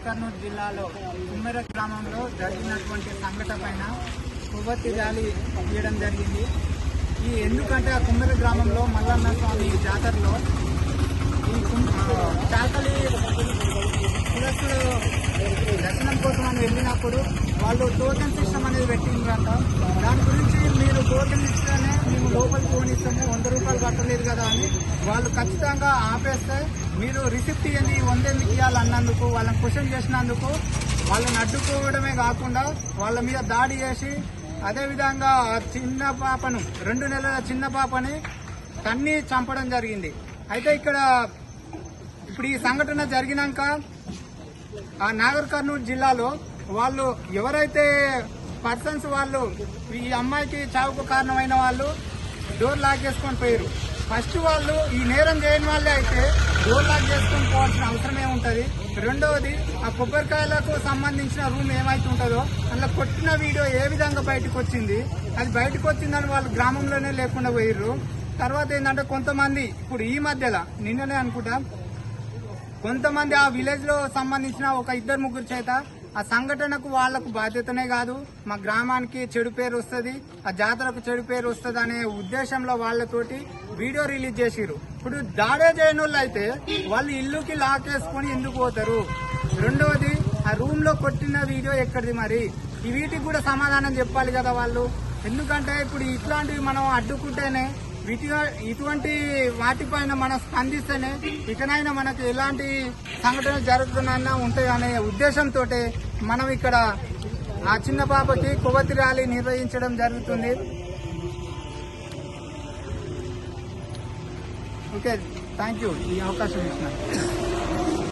కర్నూలు జిల్లాలో కుమ్మెర గ్రామంలో జరిగినటువంటి సంఘటన పైన కొవ్వొత్తి ర్యాలీ తీయడం జరిగింది. ఎందుకంటే ఆ కుమ్మెర గ్రామంలో మల్లన్న స్వామి జాతరలో ఈ చాకలి కులస్తులు దర్శనం కోసం అని వెళ్ళినప్పుడు వాళ్ళు టోకెన్ సిస్టమ్ అనేది పెట్టిందంట. దాని గురించి మీరు టోకెన్ ఇస్తేనే మేము లోపలికి పోనిస్తాము, 100 రూపాయలు కట్టలేదు కదా అని వాళ్ళు ఖచ్చితంగా ఆపేస్తే మీరు రిసిప్ట్ ఇవ్వండి, 100 ఎందుకు ఇవ్వాలన్నందుకు వాళ్ళని క్వశ్చన్ చేసినందుకు వాళ్ళని అడ్డుకోవడమే కాకుండా వాళ్ళ మీద దాడి చేసి అదేవిధంగా చిన్న పాపను 2 నెలల చిన్న పాపని తన్ని చంపడం జరిగింది. అయితే ఇప్పుడు ఈ సంఘటన జరిగినాక ఆ నాగర్ కర్నూలు జిల్లాలో వాళ్ళు ఎవరైతే పర్సన్స్ వాళ్ళు ఈ అమ్మాయికి చావుకు కారణమైన వాళ్ళు డోర్ లాక్ చేసుకొని పోయారు. ఫస్ట్ వాళ్ళు ఈ నేరం చేయని వాళ్ళే అయితే డోర్ లాక్ చేసుకొని పోవాల్సిన అవసరం ఏముంటుంది. రెండవది ఆ కొబ్బరికాయలకు సంబంధించిన రూమ్ ఏమైతే ఉంటుందో అందులో కొట్టిన వీడియో ఏ విధంగా బయటకు వచ్చింది, అది బయటకు వచ్చిందని వాళ్ళు గ్రామంలోనే లేకుండా పోయారు. తర్వాత ఏంటంటే కొంతమంది ఇప్పుడు ఈ మధ్యలో నిన్ననే అనుకుంటా కొంతమంది ఆ విలేజ్ లో సంబంధించిన ఒక 2-3 చేత ఆ సంఘటనకు వాళ్లకు బాధ్యతనే కాదు, మా గ్రామానికి చెడు పేరు వస్తుంది, ఆ జాతరకు చెడు పేరు వస్తుంది అనే ఉద్దేశంలో వాళ్లతోటి వీడియో రిలీజ్ చేసిరు. ఇప్పుడు దాడే చేయని వాళ్ళు అయితే వాళ్ళు ఇల్లుకి లాక్ వేసుకొని ఎందుకు పోతారు? రెండవది ఆ రూమ్ లో కొట్టిన వీడియో ఎక్కడిది? మరి ఈ వీటికి కూడా సమాధానం చెప్పాలి కదా వాళ్ళు. ఎందుకంటే ఇప్పుడు ఇట్లాంటివి మనం అడ్డుకుంటేనే ఇటువంటి వాటిపైన మనం స్పందిస్తేనే ఇకనైనా మనకు ఎలాంటి సంఘటనలు జరుగుతున్నా ఉంటాయి అనే ఉద్దేశంతో మనం ఇక్కడ ఆ చిన్న పాపకి కొవ్వొత్తి ర్యాలీ నిర్వహించడం జరుగుతుంది. ఓకే, థ్యాంక్ యూ ఈ అవకాశం ఇచ్చినందుకు.